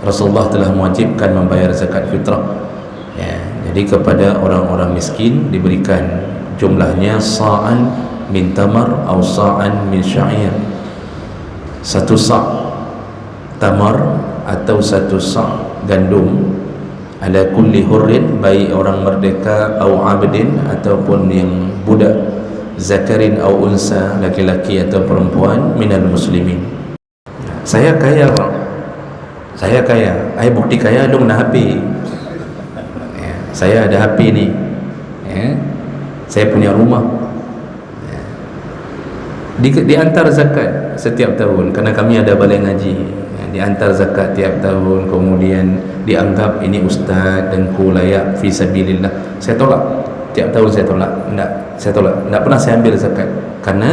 Rasulullah telah mewajibkan membayar zakat fitrah, ya. Jadi kepada orang-orang miskin diberikan jumlahnya sa'an min tamar atau sa'an min sya'ir, satu sa' tamar atau satu sa' gandum, ala kulli hurrin, baik orang merdeka atau abdin ataupun yang budak, zakarin atau unsa, laki-laki atau perempuan, minal muslimin. Saya kaya Pak, saya kaya, saya bukti kaya dong nak HP, ya, saya ada HP ni, ya, saya punya rumah, ya. Diantar zakat setiap tahun kerana kami ada balai ngaji, ya, diantar zakat tiap tahun. Kemudian dianggap ini ustaz dengku layak fi sabilillah. Saya tolak, tiap tahun saya tolak, saya tolak, tak pernah saya ambil zakat, karena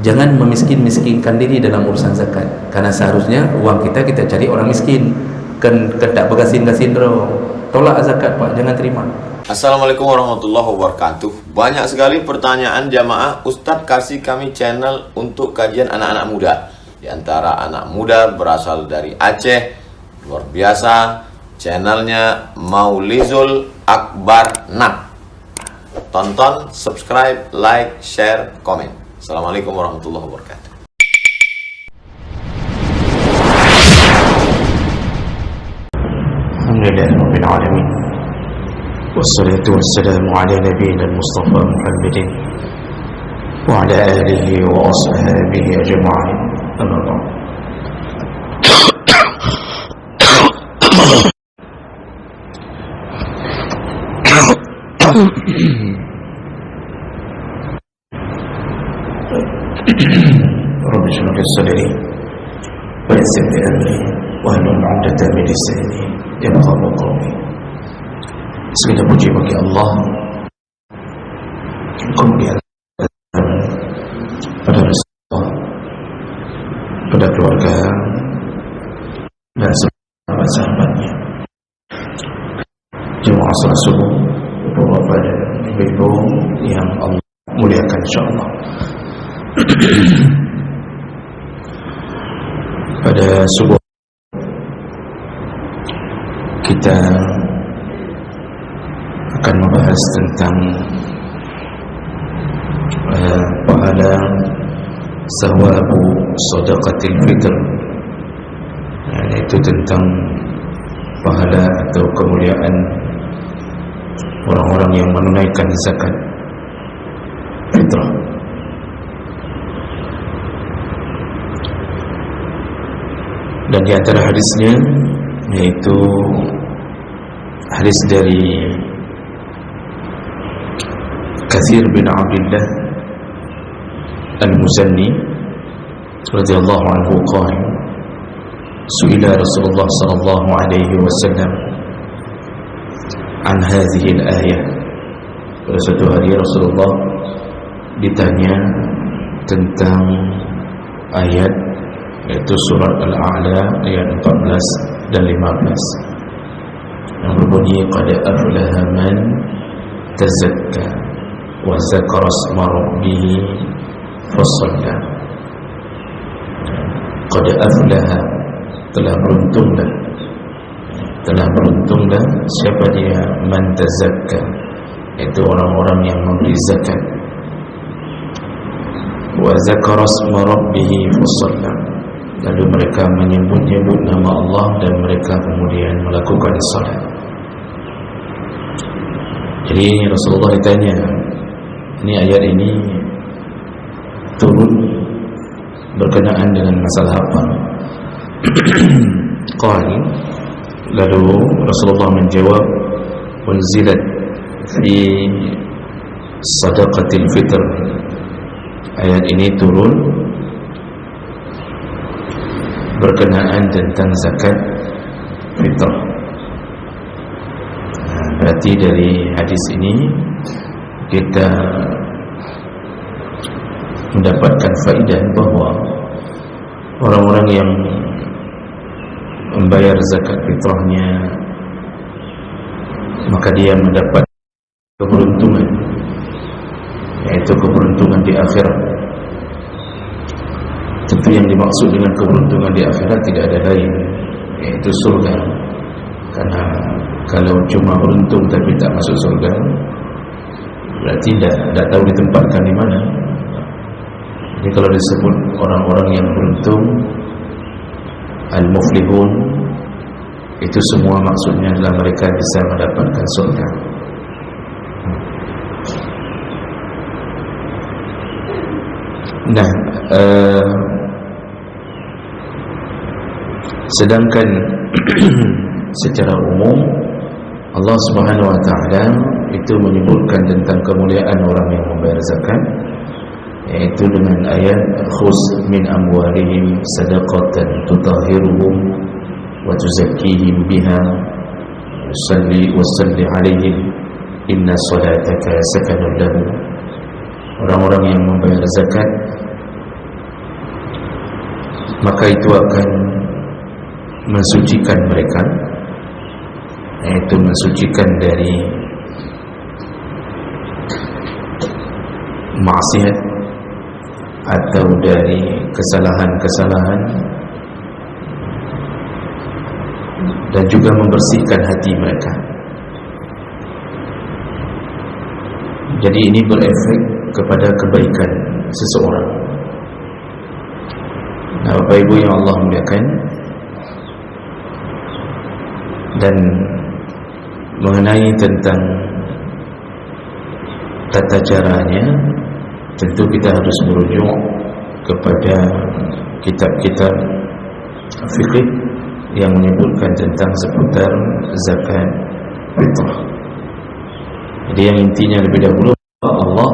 jangan memiskin-miskinkan diri dalam urusan zakat, karena seharusnya uang kita cari orang miskin, kan tak bergasin-gasin roh. Tolak zakat Pak, jangan terima. Assalamualaikum warahmatullahi wabarakatuh. Banyak sekali pertanyaan jamaah, Ustadz kasih kami channel untuk kajian anak-anak muda. Di antara anak muda berasal dari Aceh, luar biasa, channelnya Maulizul Akbar Nak. Tonton, subscribe, like, share, komen. Assalamualaikum warahmatullahi wabarakatuh. Alhamdulillahirabbil alamin. Wassalatu wassalamu ala nabiyina al-Mustafa Muhammadin wa ala alihi wa ashabihi ajma'in. Amma ba'd. Rabbi shrah li sadri wa yassir li amri wahlul 'uqdatam min lisani yafqahu qawli. Segala puji bagi Allah, kemudian pada Rasulullah, pada keluarga dan sahabat-sahabatnya. Jemaah salat subuh, bapak dan ibu yang Allah muliakan insyaallah. Pada subuh kita akan membahas tentang pahala sawabu sedekatil fitr, yaitu tentang pahala atau kemuliaan orang-orang yang menunaikan zakat fitrah. Dan di antara hadisnya yaitu hadis dari Katsir bin Abdullah Al-Muzanni radhiyallahu anhu qala su'ila Rasulullah sallallahu alaihi wasallam an hadhihi al-ayah. Pada suatu hari Rasulullah ditanya tentang ayat, yaitu surat Al-A'la ayat 14 dan 15 yang berbunyi qad aflaha man tazakka wa zakara isma rabbih fasalla. Qad aflaha, telah beruntunglah siapa dia, man tazakka, itu orang-orang yang memberi zakat, wa zakara isma rabbih fasalla, lalu mereka menyebut-nyebut nama Allah dan mereka kemudian melakukan salat. Jadi Rasulullah ditanya, ini ayat ini turun berkenaan dengan masalah apa? Qala, lalu Rasulullah menjawab, unzilat fi sadaqatil fitr. Ayat ini turun berkenaan tentang zakat fitrah. Berarti dari hadis ini kita mendapatkan faedah bahawa orang-orang yang membayar zakat fitrahnya, maka dia mendapat keberuntungan, yaitu keberuntungan di akhirat. Tentu yang dimaksud dengan keberuntungan di akhirat tidak ada lain, yaitu surga. Karena kalau cuma beruntung tapi tak masuk surga, berarti tidak tahu ditempatkan di mana. Jadi kalau disebut orang-orang yang beruntung, al-muflihun, itu semua maksudnya adalah mereka bisa mendapatkan surga. Nah, sedangkan secara umum Allah Subhanahu wa taala itu menyebutkan tentang kemuliaan orang yang membayar zakat, yaitu dengan ayat khuz min amwalihim sadaqatan tutahhiruhum wa tuzakkihim biha wa salli alaihim inna salataka sakanun lahum. Orang-orang yang membayar zakat, maka itu akan mensucikan mereka, yaitu mensucikan dari maksiat atau dari kesalahan-kesalahan, dan juga membersihkan hati mereka. Jadi ini berefek kepada kebaikan seseorang. Nah, Bapak Ibu yang Allah muliakan, dan mengenai tentang tata caranya, tentu kita harus merujuk kepada kitab-kitab fikih yang menyebutkan tentang seputar zakat fitrah. Jadi yang intinya lebih dahulu, Allah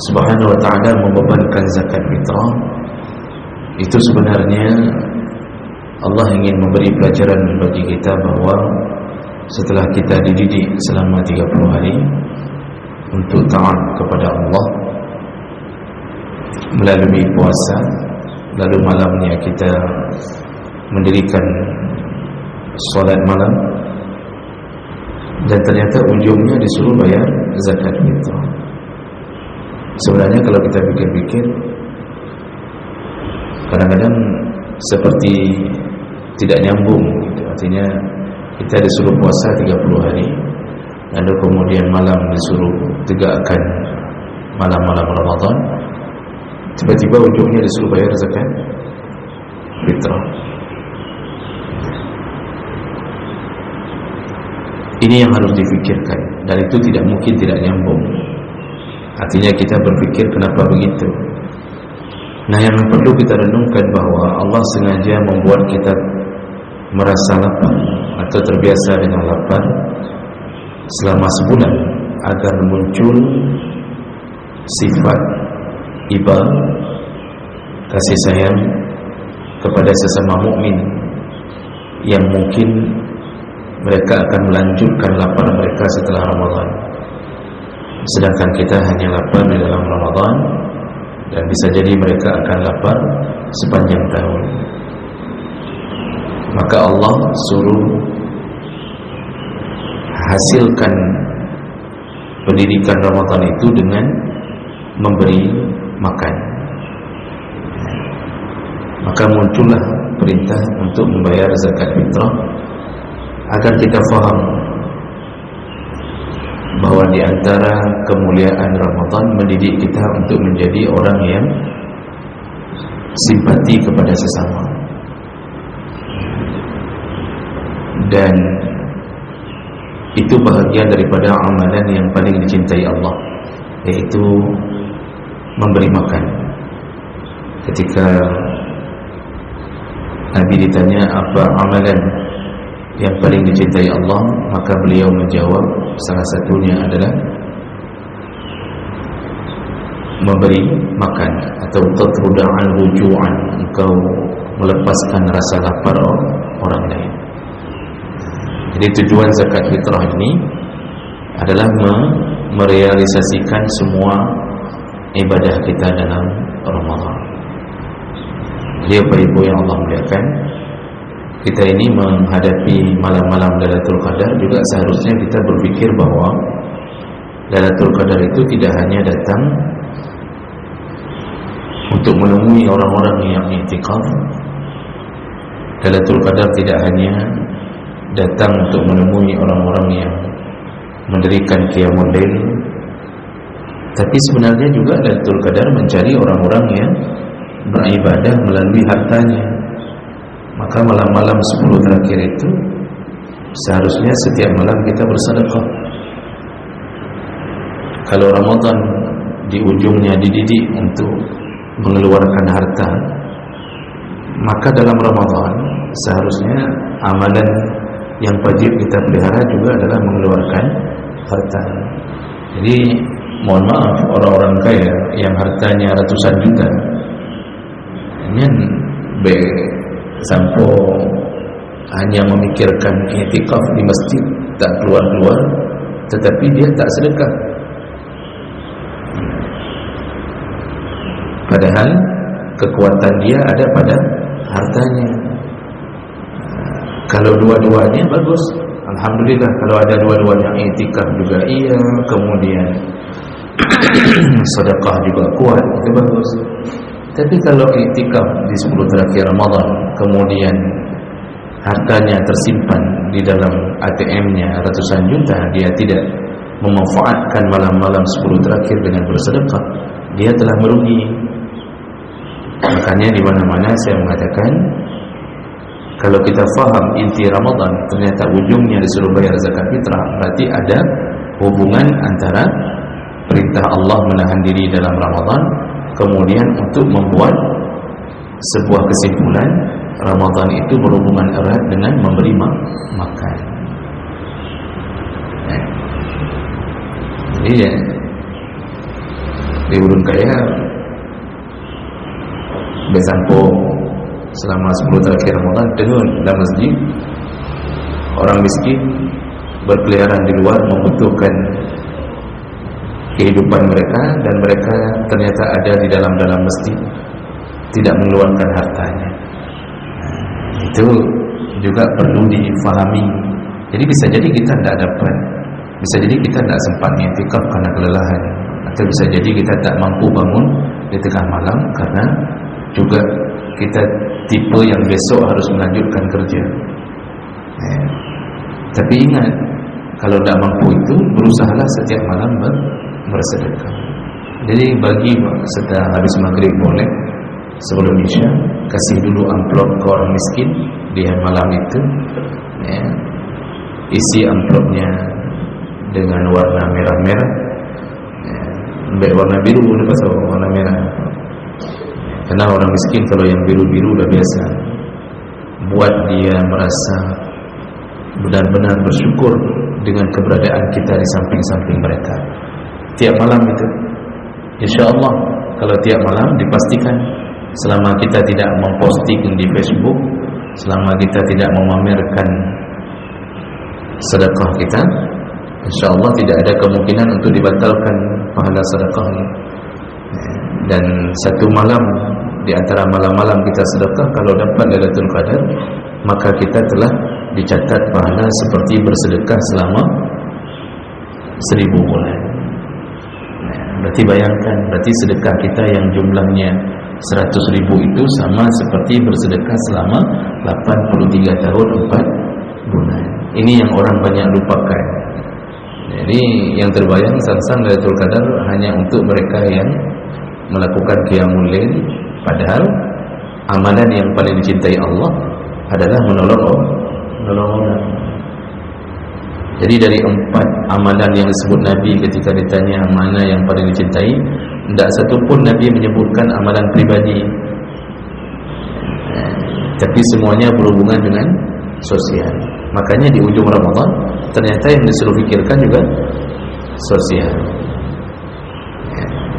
Subhanahu wa ta'ala membebankan zakat fitrah itu sebenarnya Allah ingin memberi pelajaran bagi kita bahawa setelah kita dididik selama 30 hari untuk taat kepada Allah melalui puasa, lalu malamnya kita mendirikan solat malam, dan ternyata ujungnya disuruh bayar zakat fitrah. Sebenarnya kalau kita pikir-pikir, kadang-kadang seperti tidak nyambung gitu. Artinya kita disuruh puasa 30 hari, lalu kemudian malam disuruh tegakkan malam-malam Ramadan, tiba-tiba ujungnya disuruh bayar zakat fitrah. Ini yang harus difikirkan, dan itu tidak mungkin tidak nyambung. Artinya kita berfikir kenapa begitu. Nah, yang perlu kita renungkan bahawa Allah sengaja membuat kita merasa lapar atau terbiasa dengan lapar selama sebulan agar muncul sifat iba, kasih sayang kepada sesama mukmin yang mungkin mereka akan melanjutkan lapar mereka setelah Ramadan, sedangkan kita hanya lapar di dalam Ramadan, dan bisa jadi mereka akan lapar sepanjang tahun. Maka Allah suruh hasilkan pendidikan Ramadan itu dengan memberi makan. Maka muncullah perintah untuk membayar zakat fitrah, agar kita faham bahawa di antara kemuliaan Ramadan mendidik kita untuk menjadi orang yang simpati kepada sesama, dan itu bahagian daripada amalan yang paling dicintai Allah, yaitu memberi makan. Ketika Nabi ditanya apa amalan yang paling dicintai Allah, maka beliau menjawab salah satunya adalah memberi makan, atau tatruda'an wuju'an, engkau melepaskan rasa lapar orang lain. Jadi tujuan zakat fitrah ini adalah merealisasikan semua ibadah kita dalam Ramadan. Jadi Bapak Ibu yang Allah muliakan, kita ini menghadapi malam-malam Lailatul Qadar juga seharusnya kita berpikir bahwa Lailatul Qadar itu tidak hanya datang untuk menemui orang-orang yang i'tikaf, Lailatul Qadar tidak hanya datang untuk menemui orang-orang yang mendirikan qiyamul lail, tapi sebenarnya juga Lailatul Qadar mencari orang-orang yang beribadah melalui hartanya. Maka malam-malam 10 terakhir itu seharusnya setiap malam kita bersedekah. Kalau Ramadan di ujungnya dididik untuk mengeluarkan harta, maka dalam Ramadan seharusnya amalan yang wajib kita pelihara juga adalah mengeluarkan harta. Jadi mohon maaf, orang-orang kaya yang hartanya ratusan juta ini sampai hanya memikirkan i'tikaf di masjid, tak keluar-keluar, tetapi dia tak sedekah. Padahal kekuatan dia ada pada hartanya. Kalau dua-duanya bagus, alhamdulillah. Kalau ada dua-duanya, i'tikaf juga iya, kemudian sedekah juga kuat, itu bagus. Tapi kalau i'tikaf di 10 terakhir Ramadan, kemudian hartanya tersimpan di dalam ATM-nya ratusan juta, dia tidak memanfaatkan malam-malam 10 terakhir dengan bersedekah, dia telah merugi. Makanya di mana-mana saya mengatakan, kalau kita faham inti Ramadan ternyata ujungnya disuruh bayar zakat fitrah, berarti ada hubungan antara perintah Allah menahan diri dalam Ramadan, kemudian untuk membuat sebuah kesimpulan Ramadan itu berhubungan erat dengan memberi makan. Jadi ya, di ulun kaya besampo selama 10 terakhir Ramadan dengan dalam masjid, orang miskin berkeliaran di luar membutuhkan kehidupan mereka, dan mereka ternyata ada di dalam masjid, tidak mengeluarkan hartanya. Itu juga perlu difahami. Jadi bisa jadi kita tidak dapat, bisa jadi kita tidak sempat i'tikaf karena kelelahan, atau bisa jadi kita tak mampu bangun di tengah malam karena juga kita tipe yang besok harus melanjutkan kerja. Tapi ingat, kalau tidak mampu itu, berusahalah setiap malam bersedekah. Jadi bagi setelah habis maghrib boleh, sebelum isya kasih dulu amplop ke orang miskin di malam itu, ya. Isi amplopnya dengan warna merah-merah, ya. Warna biru lepas warna merah, karena orang miskin kalau yang biru-biru udah biasa. Buat dia merasa benar-benar bersyukur dengan keberadaan kita di samping-samping mereka tiap malam itu. InsyaAllah kalau tiap malam dipastikan, selama kita tidak memposting di Facebook, selama kita tidak memamerkan sedekah kita, InsyaAllah tidak ada kemungkinan untuk dibatalkan pahala sedekahnya. Dan satu malam di antara malam-malam kita sedekah, kalau dapat Lailatul Qadar, maka kita telah dicatat pahala seperti bersedekah selama 1000 bulan. Berarti bayangkan, berarti sedekah kita yang jumlahnya 100.000 itu sama seperti bersedekah selama 83 tahun 4 bulan. Ini yang orang banyak lupakan. Jadi yang terbayang sang Lailatul Qadar hanya untuk mereka yang melakukan qiyamul lail, padahal amalan yang paling dicintai Allah adalah menolong orang. Jadi dari 4 amalan yang disebut Nabi ketika ditanya mana yang paling dicintai, tidak satu pun Nabi menyebutkan amalan pribadi, tapi semuanya berhubungan dengan sosial. Makanya di ujung Ramadan ternyata yang disuruh fikirkan juga sosial.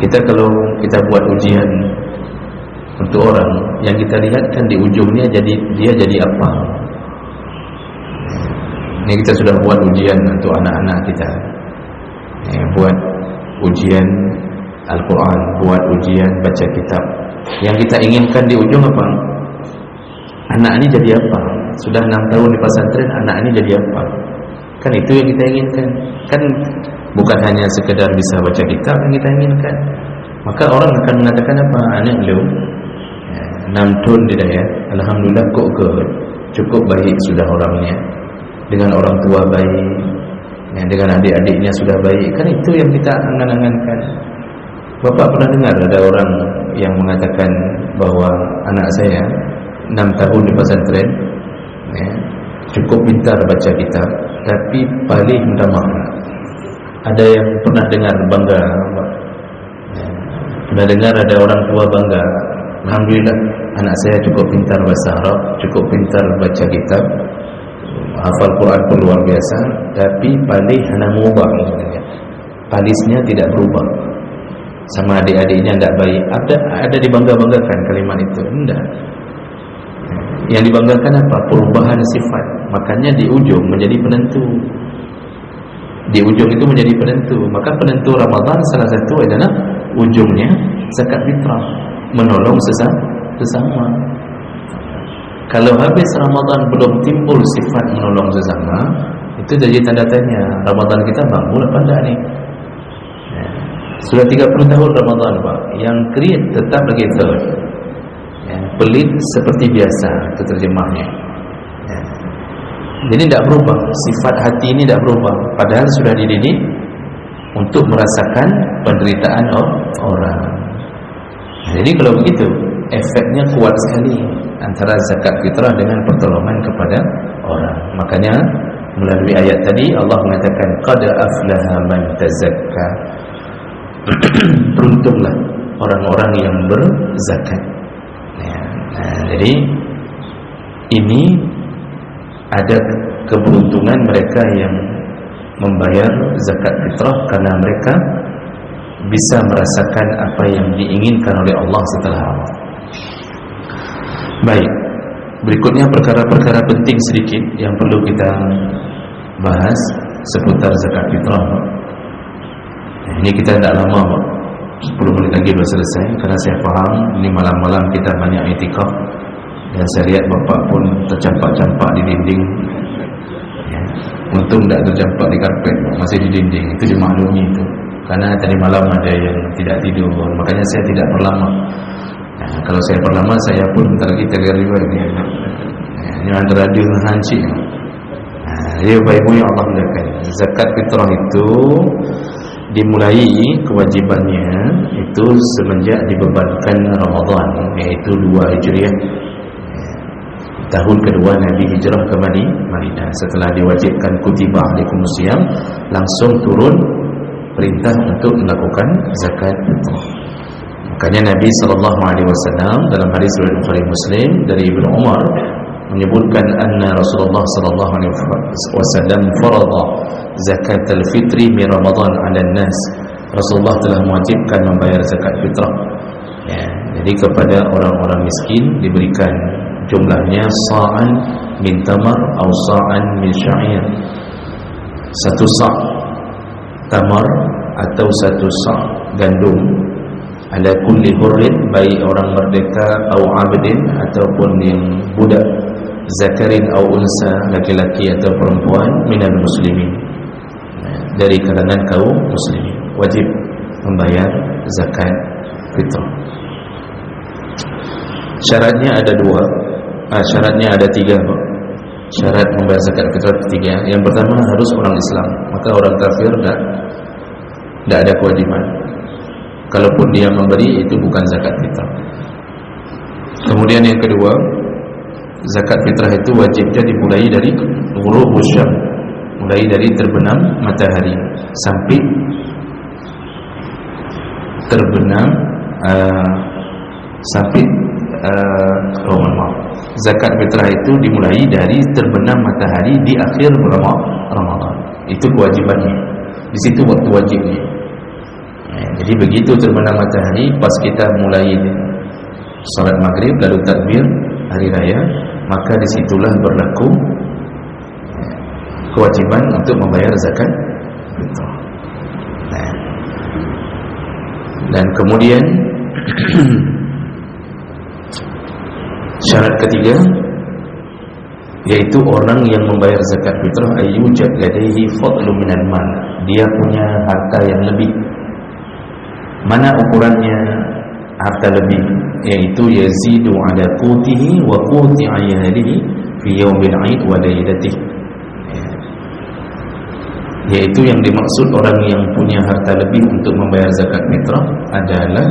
Kita kalau kita buat ujian untuk orang, yang kita lihat kan di ujungnya dia jadi apa. Ini kita sudah buat ujian untuk anak-anak kita, buat ujian Al-Quran, buat ujian baca kitab. Yang kita inginkan di ujung apa? Anak ini jadi apa? Sudah 6 tahun di pesantren, anak ini jadi apa? Kan itu yang kita inginkan. Kan bukan hanya sekedar bisa baca kitab yang kita inginkan. Maka orang akan mengatakan apa? Anak beliau 6 tahun di daya, alhamdulillah kok ke cukup baik sudah orangnya, dengan orang tua baik, ya, dengan adik-adiknya sudah baik. Kan itu yang kita angan-angankan. Bapak pernah dengar ada orang yang mengatakan bahwa anak saya 6 tahun di pesantren, ya, cukup pintar baca kitab, tapi paling minta maaf. Ada yang pernah dengar bangga, ya, pernah dengar ada orang tua bangga, alhamdulillah anak saya cukup pintar bahasa Arab, cukup pintar baca kitab, hafal Quran pun luar biasa, tapi paling hana mubah, palisnya tidak berubah, sama adik-adiknya tidak baik. Ada dibangga-banggakan kalimat itu? Tidak. Yang dibanggakan apa? Perubahan sifat. Makanya di ujung menjadi penentu. Di ujung itu menjadi penentu. Maka penentu Ramadan salah satu adalah ujungnya zakat fitrah, menolong sesama. Kalau habis Ramadan belum timbul sifat menolong sesama, itu jadi tanda tanya, Ramadan kita makbul apa enggak nih? Ya. Sudah 30 tahun Ramadan, Pak. Yang create tetap lagi third. Ya, pelit seperti biasa, itu terjemahnya. Ya. Jadi tidak berubah, sifat hati ini tidak berubah, padahal sudah dididik untuk merasakan penderitaan orang. Jadi kalau begitu, efeknya kuat sekali antara zakat fitrah dengan pertolongan kepada orang. Makanya melalui ayat tadi Allah mengatakan qad aflaha man tazakka. Beruntunglah orang-orang yang berzakat. Jadi ini ada keberuntungan mereka yang membayar zakat fitrah karena mereka bisa merasakan apa yang diinginkan oleh Allah setelah Ramadan. Baik, berikutnya perkara-perkara penting sedikit yang perlu kita bahas seputar zakat fitrah. Ini kita tidak lama, 10 menit lagi sudah selesai, karena saya faham ini malam-malam kita banyak itikaf dan saya lihat bapak pun tercampak-campak di dinding. Ya, untung tidak tercampak di karpet, masih di dinding. Itu dimaklumi itu, karena tadi malam ada yang tidak tidur, makanya saya tidak berlama. Nah, kalau saya berlama, saya pun bentar lagi tergelibat ini. Ini antara radio dan hanci. Jadi Bapak-Ibu yang Allah muliakan, zakat fitrah itu dimulai kewajibannya itu semenjak dibebankan Ramadan, yaitu 2 Hijriah, tahun kedua Nabi hijrah ke Madinah. Setelah diwajibkan kutiba alaikumus shiyam, langsung turun perintah untuk melakukan zakat fitrah. Makanya Nabi SAW dalam hadis riwayat Bukhari Muslim dari Ibnu Umar menyebutkan anna Rasulullah SAW farada zakat al-fitri min Ramadan 'ala an-nas. Rasulullah telah mewajibkan membayar zakat fitrah. Ya, jadi kepada orang-orang miskin diberikan jumlahnya sa'an min tamar atau sa'an min sya'ir. 1 sa' tamar atau 1 sa' gandum ala kulli hurrin, baik orang merdeka atau abdin ataupun yang budak, zakarin atau unsa, laki-laki atau perempuan, minal muslimin, dari kalangan kaum muslimin, wajib membayar zakat fitrah. Syaratnya ada 2. Syaratnya ada 3. Syarat membayar zakat fitrah ketiga. Yang pertama harus orang Islam, maka orang kafir tidak ada kewajiban. Kalaupun dia memberi, itu bukan zakat fitrah. Kemudian yang kedua, zakat fitrah itu wajibnya dimulai dari ghurubus syams, mulai dari terbenam matahari sampai terbenam zakat fitrah itu dimulai dari terbenam matahari di akhir Ramadan. Itu kewajibannya. Di situ waktu wajibnya. Jadi begitu terbenam matahari, pas kita mulai salat maghrib lalu takbir hari raya, maka disitulah berlaku kewajiban untuk membayar zakat fitrah. Dan kemudian syarat ketiga, yaitu orang yang membayar zakat fitrah ayyujad ladaihi fadlu minal mal, dia punya harta yang lebih. Mana ukurannya harta lebih? Yaitu yazidu ala qutihi wa quti ayalihi fi yaumil 'id wa lailatih, yaitu yang dimaksud orang yang punya harta lebih untuk membayar zakat fitrah adalah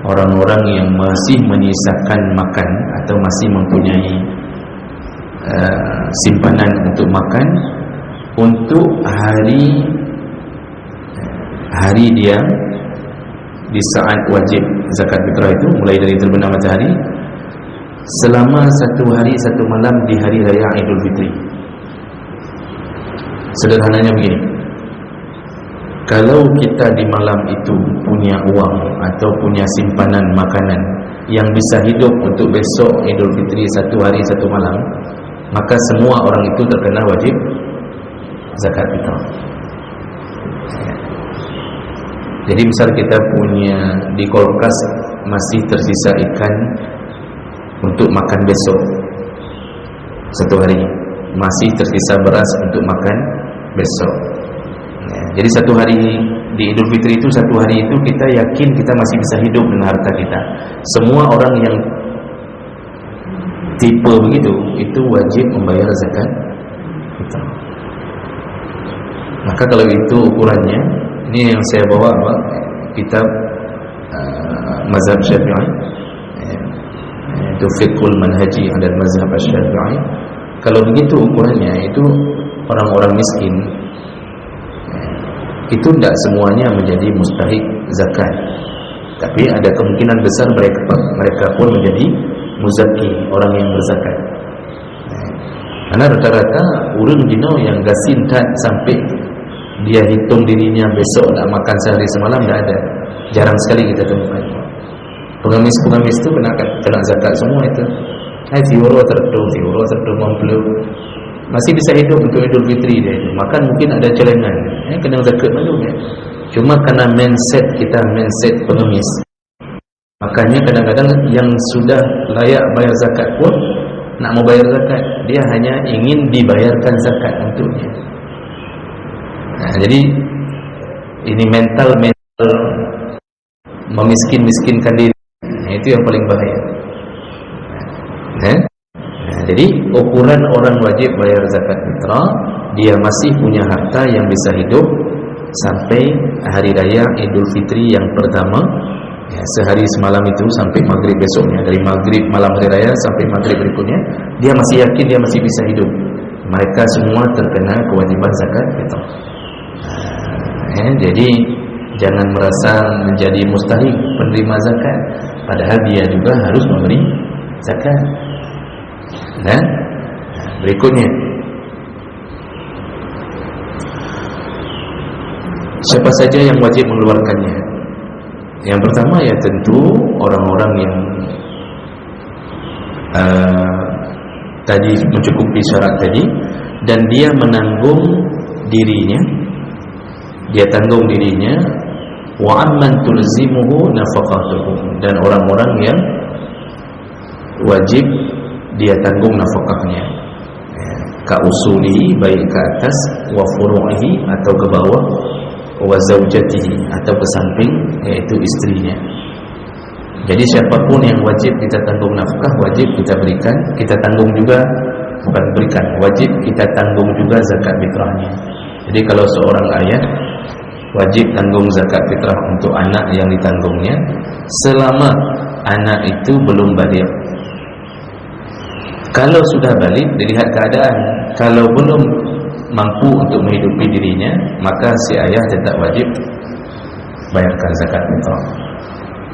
orang-orang yang masih menyisakan makan atau masih mempunyai simpanan untuk makan untuk hari dia di saat wajib zakat fitrah itu, mulai dari terbenam matahari selama 1 hari 1 malam di hari raya Idul Fitri. Sederhananya begini, kalau kita di malam itu punya uang atau punya simpanan makanan yang bisa hidup untuk besok Idul Fitri 1 hari 1 malam, maka semua orang itu terkena wajib zakat fitrah. Jadi misal kita punya di kulkas masih tersisa ikan untuk makan besok 1 hari, masih tersisa beras untuk makan besok. Jadi 1 hari di Idul Fitri itu, 1 hari itu kita yakin kita masih bisa hidup dengan harta kita. Semua orang yang tipe begitu itu wajib membayar zakat fitrah. Maka kalau itu ukurannya, ini yang saya bawa kitab mazhab Syafi'i, itu fiqhul manhaji ala mazhab Syafi'i. Kalau begitu ukurannya, itu orang-orang miskin itu tidak semuanya menjadi mustahik zakat, tapi ada kemungkinan besar mereka pun menjadi muzaki, orang yang berzakat. Karena rata-rata urang dino yang gasin tak sampai dia hitung dirinya besok nak makan sehari semalam, tidak ada, jarang sekali kita temukan. Pengemis-pengemis itu kena zakat semua itu. Tiwaro terdu mempelu, masih bisa hidup untuk Idul Fitri dia itu. Makan mungkin ada celengan, kena zakat malu ya. Cuma karena mindset kita, mindset pengemis, makanya kadang-kadang yang sudah layak bayar zakat pun nak mau bayar zakat, dia hanya ingin dibayarkan zakat untuknya. Jadi ini mental memiskin-miskinkan diri, itu yang paling bahaya. Jadi ukuran orang wajib bayar zakat fitrah, dia masih punya harta yang bisa hidup sampai hari raya Idul Fitri yang pertama, sehari semalam itu sampai maghrib besoknya, dari maghrib malam hari raya sampai maghrib berikutnya, dia masih yakin dia masih bisa hidup. Mereka semua terkena kewajiban zakat fitrah. Jadi jangan merasa menjadi mustahik penerima zakat, padahal dia juga harus memberi zakat. Dan berikutnya, siapa saja yang wajib mengeluarkannya? Yang pertama ya tentu orang-orang yang tadi mencukupi syarat tadi, dan dia menanggung dirinya, wa amman tulzimuhu nafaqatuhu, dan orang-orang yang wajib dia tanggung nafkahnya, ka usuli, baik ke atas, wa furu'ihi atau ke bawah, wa zaujatihi atau ke samping, yaitu istrinya. Jadi siapapun yang wajib kita tanggung nafkah, wajib kita berikan, kita tanggung juga, bukan berikan, wajib kita tanggung juga zakat fitrahnya. Jadi kalau seorang ayah wajib tanggung zakat fitrah untuk anak yang ditanggungnya selama anak itu belum baligh. Kalau sudah balik, dilihat keadaan. Kalau belum mampu untuk menghidupi dirinya, maka si ayah tetap wajib bayarkan zakat fitrah.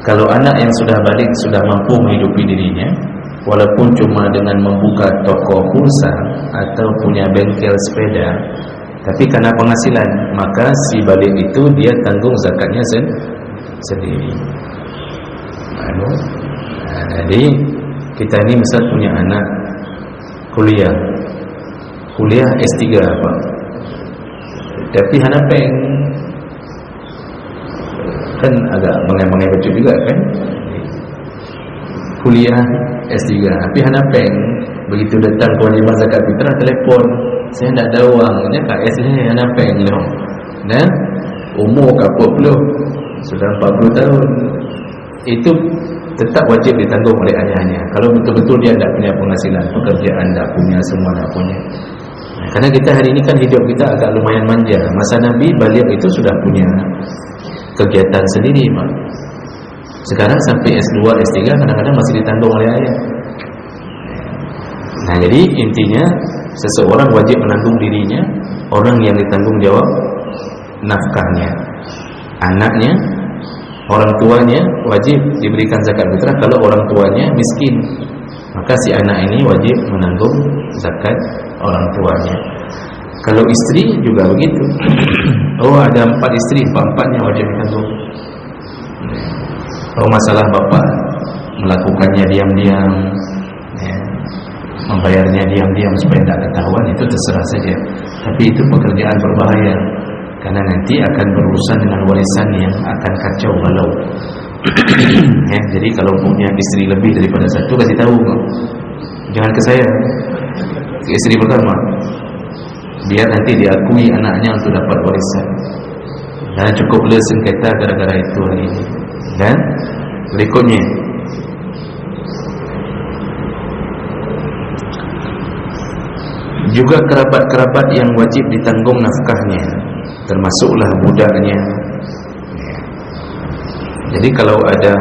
Kalau anak yang sudah balik sudah mampu menghidupi dirinya, walaupun cuma dengan membuka toko pulsa atau punya bengkel sepeda, tapi karena penghasilan, maka si balik itu dia tanggung zakatnya sendiri. Jadi kita ini misal punya anak kuliah S3 apa, tapi hanapeng kan agak mengenai baju juga kan, kuliah S3 tapi hanapeng, begitu datang kewajiban zakat fitrah telefon, saya tidak ada uangnya kak S saya hanapeng loh, dan umur kapok belum, sudah 40 tahun, itu tetap wajib ditanggung oleh ayahnya. Kalau betul-betul dia tidak punya penghasilan, pekerjaan tidak punya, semua tidak punya. Karena kita hari ini kan hidup kita agak lumayan manja. Masa Nabi balik itu sudah punya kegiatan sendiri, Pak. Sekarang sampai S2, S3 kadang-kadang masih ditanggung oleh ayah. Nah, jadi intinya seseorang wajib menanggung dirinya, orang yang ditanggung jawab nafkahnya, anaknya, orang tuanya wajib diberikan zakat fitrah. Kalau orang tuanya miskin, maka si anak ini wajib menanggung zakat orang tuanya. Kalau istri juga begitu. Oh, ada 4 istri, 4-4-nya wajib menanggung. Oh, masalah bapak melakukannya diam-diam, ya, membayarnya diam-diam supaya tidak ketahuan, itu terserah saja. Tapi itu pekerjaan berbahaya, karena nanti akan berurusan dengan warisan yang akan kacau balau. Ya, jadi kalau punya istri lebih daripada satu, kasih tahu, jangan ke saya, ke istri pertama, biar nanti diakui anaknya untuk dapat warisan. Dan cukuplah sengketa gara-gara itu hari ini. Dan berikutnya, juga kerabat-kerabat yang wajib ditanggung nafkahnya, termasuklah budaknya. Jadi kalau ada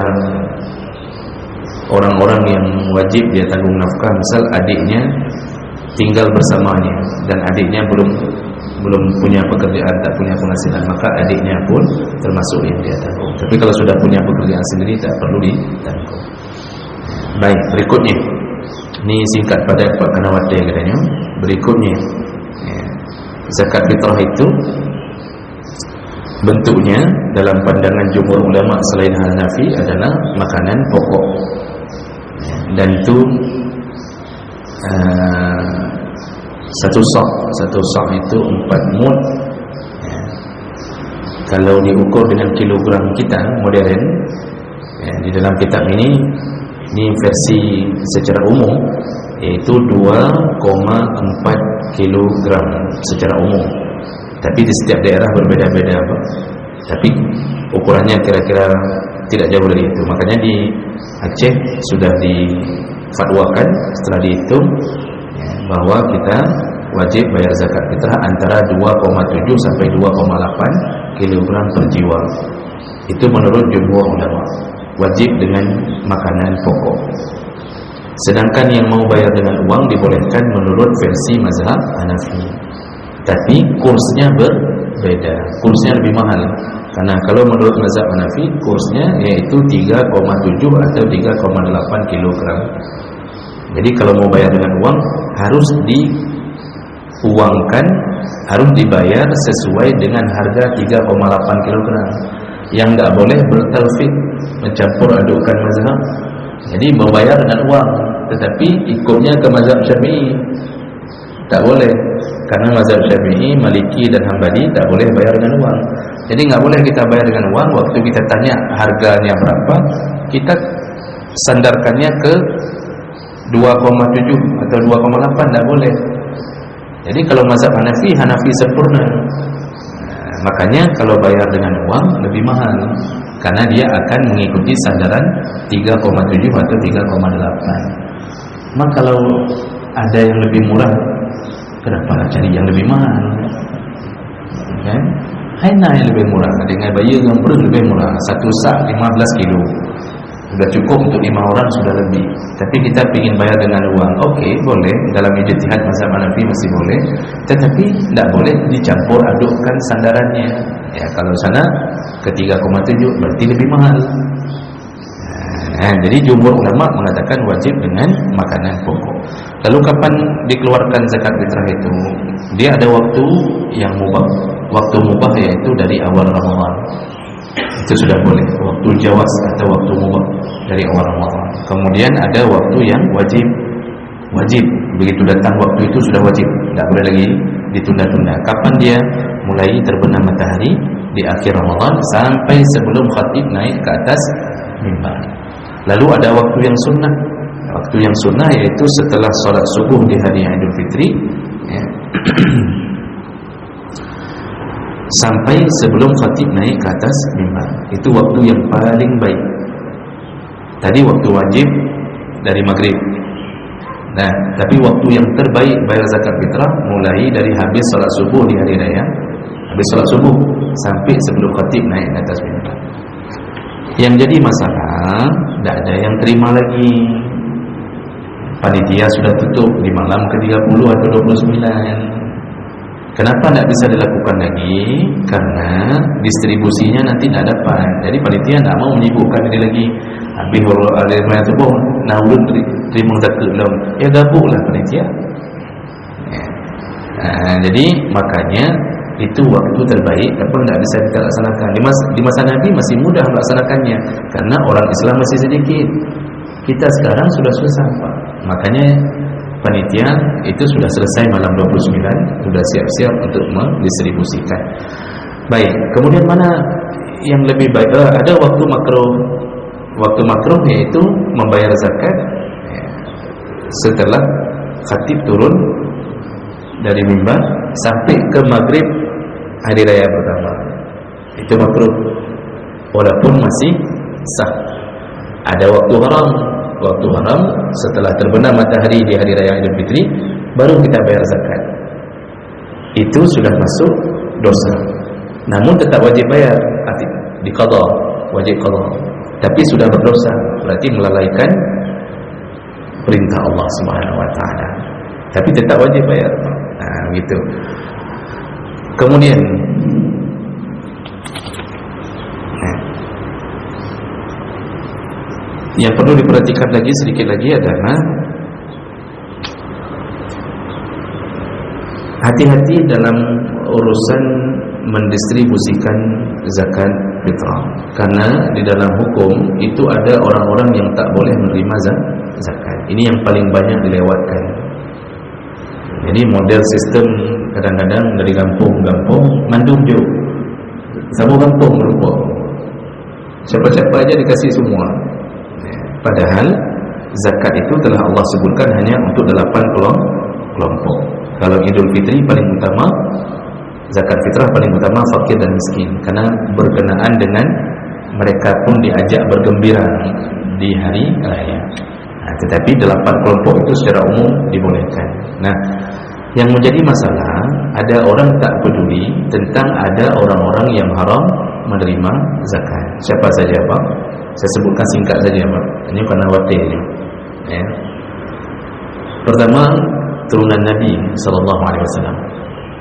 orang-orang yang wajib dia tanggung nafkah, misal adiknya tinggal bersamanya dan adiknya belum punya pekerjaan, tak punya penghasilan, maka adiknya pun termasuk yang dia tanggung. Tapi kalau sudah punya pekerjaan sendiri, tak perlu ditanggung. Baik, berikutnya, ini singkat pada Pak Kanawate katanya. Berikutnya, zakat fitrah itu bentuknya dalam pandangan jumhur ulama selain Hanafi adalah makanan pokok, dan itu satu sok itu 4 mud. Kalau diukur dengan kilogram kita modern, di dalam kitab ini versi secara umum, yaitu 2,4 kilogram secara umum. Tapi di setiap daerah berbeda-beda, Pak. Tapi ukurannya kira-kira tidak jauh dari itu. Makanya di Aceh sudah difatwakan setelah dihitung, bahwa kita wajib bayar zakat fitrah antara 2,7 sampai 2,8 kilogram per jiwa. Itu menurut jumhur ulama, wajib dengan makanan pokok. Sedangkan yang mau bayar dengan uang dibolehkan menurut versi mazhab Hanafi. Tapi kursnya berbeda, kursnya lebih mahal. Karena kalau menurut mazhab Hanafi, kursnya yaitu 3,7 atau 3,8 kilogram. Jadi kalau mau bayar dengan uang, harus diuangkan, harus dibayar sesuai dengan harga 3,8 kilogram. Yang enggak boleh bertalfid, mencampur adukan mazhab. Jadi membayar dengan uang, tetapi ikutnya ke mazhab Syafi'i tak boleh, karena mazhab Syafi'i, Maliki dan Hambali tak boleh bayar dengan uang. Jadi enggak boleh kita bayar dengan uang. Waktu kita tanya harganya berapa, kita sandarkannya ke 2,7 atau 2,8, tak boleh. Jadi kalau mazhab Hanafi sempurna. Makanya kalau bayar dengan uang lebih mahal, karena dia akan mengikuti sandaran 3,7 atau 3,8. Maka kalau ada yang lebih murah, kenapa cari yang lebih mahal? Kan? Hanya yang lebih murah, dengan bayar yang lebih murah. Satu sak 15 kilo sudah cukup untuk 5 orang, sudah lebih. Tapi kita ingin bayar dengan uang, okey, boleh. Dalam ijtihad mazhab Hanafi masih boleh, tetapi tidak boleh dicampur adukkan sandarannya. Ya, kalau sana ke 3,7 berarti lebih mahal. Jadi jumhur ulama mengatakan wajib dengan makanan pokok. Lalu kapan dikeluarkan zakat fitrah itu? Dia ada waktu yang mubah. Waktu mubah yaitu dari awal Ramadan. Itu sudah boleh. Waktu jawaz atau waktu mubah dari awal Ramadan. Kemudian ada waktu yang wajib. Begitu datang waktu itu sudah wajib, tidak boleh lagi ditunda-tunda. Kapan dia? Mulai terbenam matahari di akhir Ramadan sampai sebelum khatib naik ke atas mimbar. Lalu ada waktu yang sunnah. Waktu yang sunnah yaitu setelah solat subuh di hari Idul Fitri, ya, sampai sebelum khatib naik ke atas mimbar. Itu waktu yang paling baik. Tadi waktu wajib dari maghrib. Nah, tapi waktu yang terbaik bayar zakat fitrah mulai dari habis solat subuh di hari raya, habis solat subuh sampai sebelum khatib naik ke atas mimbar. Yang jadi masalah, tidak ada yang terima lagi. Panitia sudah tutup di malam ke-30 atau 29. Kenapa tidak bisa dilakukan lagi? Karena distribusinya nanti tidak dapat. Jadi panitia tidak mau menyibukkan diri lagi. Habis hari raya subuh, nah ulun terima zakat belum? Ya gabunglah panitia. Jadi makanya itu waktu terbaik, tapi tidak bisa kita laksanakan. Di masa Nabi masih mudah melaksanakannya, karena orang Islam masih sedikit. Kita sekarang sudah susah, Pak. Makanya panitia itu sudah selesai malam 29, sudah siap-siap untuk mendistribusikan. Baik, kemudian mana yang lebih baik? Ada waktu makruh. Waktu makruh yaitu membayar zakat setelah khatib turun dari mimbar sampai ke maghrib hari raya pertama. Itu makruh, walaupun masih sah. Ada waktu haram. Waktu haram setelah terbenam matahari di hari raya Idul Fitri, baru kita bayar zakat. Itu sudah masuk dosa. Namun tetap wajib bayar, diqadha, wajib qadha. Tapi sudah berdosa, berarti melalaikan perintah Allah Subhanahu wa taala. Tapi tetap wajib bayar. Gitu. Kemudian yang perlu diperhatikan lagi sedikit lagi adalah hati-hati dalam urusan mendistribusikan zakat fitrah, karena di dalam hukum itu ada orang-orang yang tak boleh menerima zakat. Ini yang paling banyak dilewatkan. Jadi model sistem kadang-kadang dari kampung-kampung mandum je, sama kampung berupa siapa-siapa aja dikasih semua. Padahal zakat itu telah Allah sebutkan hanya untuk 8 kelompok. Kalau Idul Fitri paling utama, zakat fitrah paling utama fakir dan miskin, karena berkenaan dengan mereka pun diajak bergembira di hari raya. Tetapi 8 kelompok itu secara umum dibolehkan. Nah, yang menjadi masalah, ada orang tak peduli tentang ada orang-orang yang haram menerima zakat. Siapa saja, Pak? Saya sebutkan singkat saja, Pak. Ini karena waktunya. Ya. Pertama, turunan Nabi sallallahu alaihi wasallam.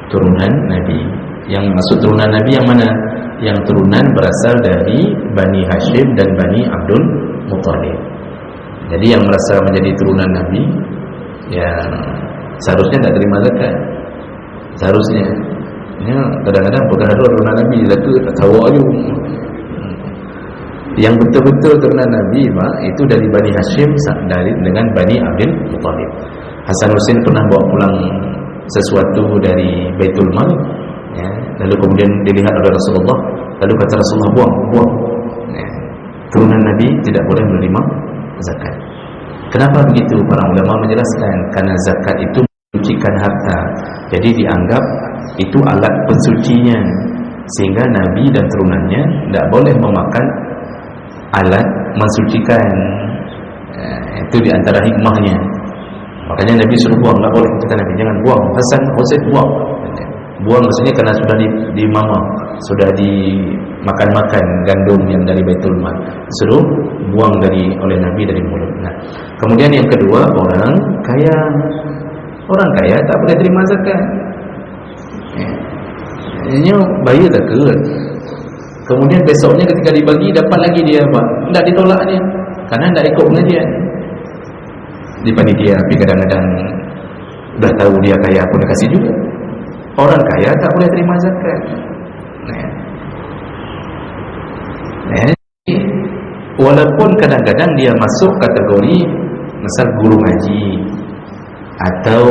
Turunan Nabi. Yang maksud turunan Nabi yang mana? Yang turunan berasal dari Bani Hashim dan Bani Abdul Muttalib. Jadi yang merasa menjadi turunan Nabi, yang seharusnya tidak terima zakat. Seharusnya. Ya, kadang-kadang bukan ada turunan Nabi, zakat tahu aja. Yang betul-betul turunan Nabi, Pak, itu dari Bani Hashim dengan Bani Abdul Muttalib. Hasan Husain pernah bawa pulang sesuatu dari Baitul Mal, ya, lalu kemudian dilihat oleh Rasulullah, lalu kata Rasulullah, buang. Ya, turunan Nabi tidak boleh menerima zakat. Kenapa begitu? Para ulama menjelaskan, karena zakat itu mensucikan harta, jadi dianggap itu alat pensucinya, sehingga Nabi dan turunannya tidak boleh memakan alat mensucikan. Itu diantara hikmahnya. Makanya Nabi suruh buang, tak boleh. Kata Nabi, jangan buang. Hasan, Husain, buang. Buang maksudnya karena sudah di mama, sudah dimakan-makan gandum yang dari Baitul Mal. Suruh buang oleh Nabi dari mulut. Nah, kemudian yang kedua, orang kaya. Orang kaya tak boleh terima zakat. Ini bayar zakat. Kemudian besoknya ketika dibagi, dapat lagi dia, Pak. Tidak ditolak dia, karena tidak ikut pengajian di panitia. Tapi kadang-kadang dah tahu dia kaya pun dia kasih juga. Orang kaya tak boleh terima zakat. Walaupun kadang-kadang dia masuk kategori misal guru ngaji atau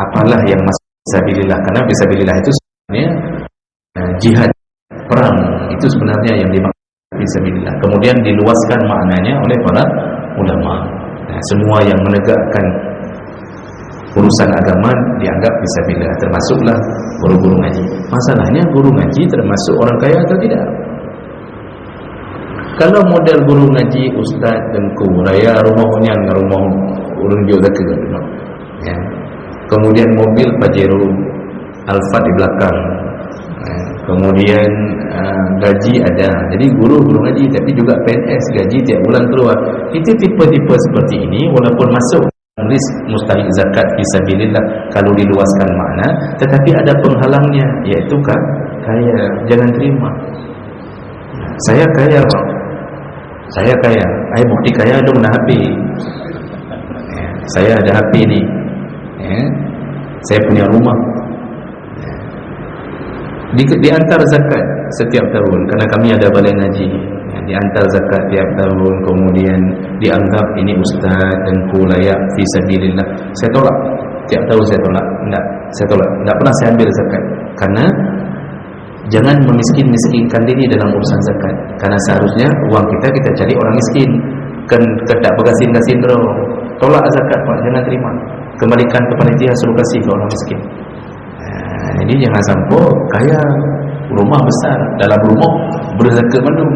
apalah yang masuk fisabilillah, karena fisabilillah itu sebenarnya jihad, perang, itu sebenarnya yang dimaksud fisabilillah. Kemudian diluaskan maknanya oleh para ulama. Semua yang menegakkan urusan agama dianggap fisabilillah, termasuklah guru-guru ngaji. Masalahnya guru ngaji termasuk orang kaya atau tidak? Kalau model guru ngaji, ustaz dengku raya rumahnya dengan rumah urang jo zakat, ya. Kemudian mobil Pajero Alphard di belakang, kemudian gaji ada. Jadi guru ngaji tapi juga PNS, gaji tiap bulan keluar. Itu tipe-tipe seperti ini walaupun masuk list mustahik zakat fisabilillah kalau diluaskan makna, tetapi ada penghalangnya, iaitu kaya. Jangan terima. Saya kaya, Pak. Saya kaya. Ai bukti kaya dong na HP. Ya, saya ada HP ni. Ya, saya punya rumah. Diantar zakat setiap tahun karena kami ada balai ngaji, ya, diantar zakat tiap tahun. Kemudian dianggap ini ustaz dan layak fisabilillah. Saya tolak tiap tahun, saya tolak. Saya tolak, tidak pernah saya ambil zakat karena jangan memiskin-miskinkan diri dalam urusan zakat. Karena seharusnya uang kita cari orang miskin, kan tak bergasin-gasin roh. Tolak zakat, Pak, jangan terima. Kembalikan ke panitia, suruh kasih ke orang miskin. Jadi jangan sampai kaya, rumah besar, dalam rumah berzakat madu.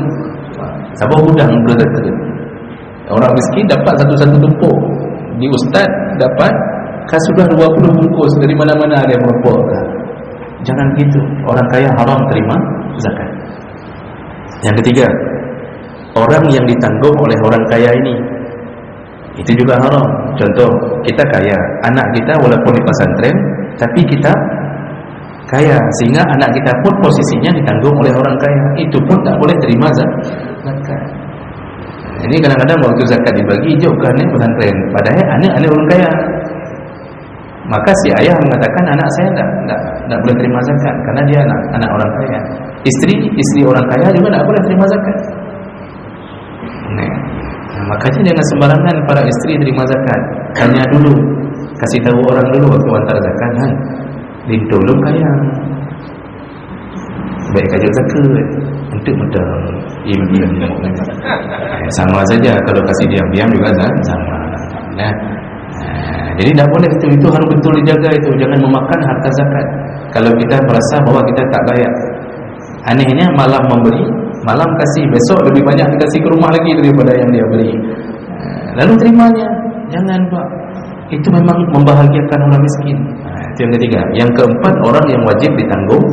Siapa hudang berzakat? Orang miskin dapat satu-satu tumpuk. Di ustaz dapat sudah 20 bungkus, dari mana-mana ada yang menumpuk. Jangan gitu. Orang kaya haram terima zakat. Yang ketiga, orang yang ditanggung oleh orang kaya ini, itu juga haram. Contoh, kita kaya, anak kita walaupun di pesantren, tapi kita kaya, sehingga anak kita pun posisinya ditanggung oleh orang kaya. Itu pun tak boleh terima zakat. Jadi kadang-kadang waktu zakat dibagi, jauhkan ni pesantren, padahal anak orang kaya. Maka si ayah mengatakan anak saya tak boleh terima zakat karena dia anak orang kaya. Istri orang kaya juga tak boleh terima zakat. Makanya jangan sembarangan para istri terima zakat. Tanya dulu, kasih tahu orang dulu waktu hantar zakat, ditolong kaya. Baik kaji zakat untuk medang diam-diam. Sama saja kalau kasih diam-diam juga sama. Jadi tidak boleh itu harus betul dijaga itu. Jangan memakan harta zakat kalau kita merasa bahwa kita tak layak. Anehnya malam memberi, malam kasih, besok lebih banyak dikasih ke rumah lagi daripada yang dia beri. Lalu terimanya. Jangan, Pak. Itu memang membahagiakan orang miskin. Itu yang ketiga. Yang keempat, orang yang wajib ditanggung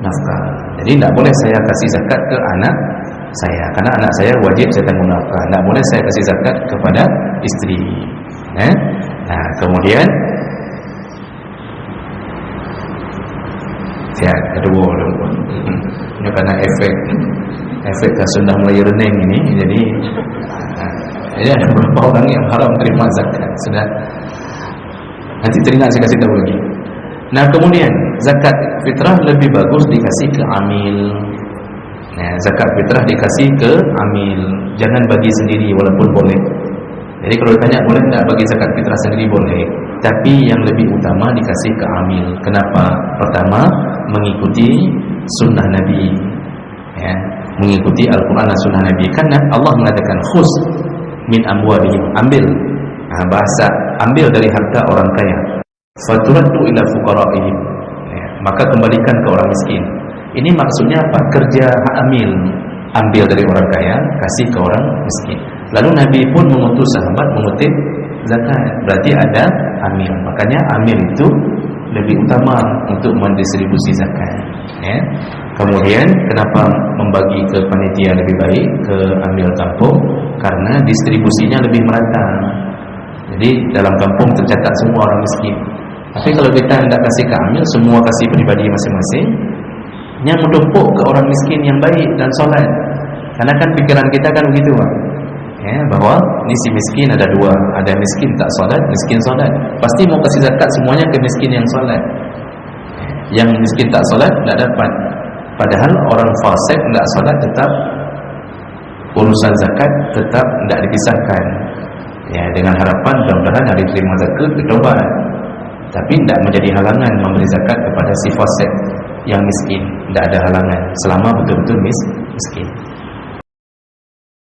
nafkah. Jadi tidak boleh saya kasih zakat ke anak saya karena anak saya wajib saya tanggung nafkah. Tidak boleh saya kasih zakat kepada istri. Nah, kemudian ya kedua ini karena efek sudah mulai reneng ini, jadi ada beberapa orang yang haram terima zakat. Sudah nanti teringat saya kasih tahu lagi. Nah, kemudian zakat fitrah lebih bagus dikasih ke amil. Nah, zakat fitrah dikasih ke amil, jangan bagi sendiri walaupun boleh. Jadi kalau ditanya boleh tidak bagi zakat fitrah sendiri, boleh, tapi yang lebih utama dikasih ke amil. Kenapa? Pertama, mengikuti sunnah Nabi, ya, mengikuti Al-Quran dan sunnah Nabi. Karena Allah mengatakan khus min amwalihim, ambil. Nah, bahasa ambil dari harta orang kaya. Faturaddu ila fuqaraihim, ya, maka kembalikan ke orang miskin. Ini maksudnya apa? Kerja ambil dari orang kaya, kasih ke orang miskin. Lalu Nabi pun mengutus sahabat mengutip zakat, berarti ada amil. Makanya amil itu lebih utama untuk mendistribusi zakat, ya. Kemudian kenapa membagi ke panitia lebih baik, ke amil kampung? Karena distribusinya lebih merata. Jadi dalam kampung tercatat semua orang miskin. Tapi kalau kita tidak kasih ke amil, semua kasih pribadi masing-masing, yang menumpuk ke orang miskin yang baik dan solat. Karena kan pikiran kita kan begitu, Pak. Ya, bahwa ni si miskin ada dua, ada miskin tak solat, miskin solat. Pasti mau kasih zakat semuanya ke miskin yang solat. Yang miskin tak solat tak dapat. Padahal orang fasik tak solat tetap urusan zakat tetap tidak dipisahkan. Ya, dengan harapan mudah-mudahan hari terima zakat bertobat. Tapi tidak menjadi halangan memberi zakat kepada si fasik yang miskin. Tidak ada halangan selama betul-betul miskin.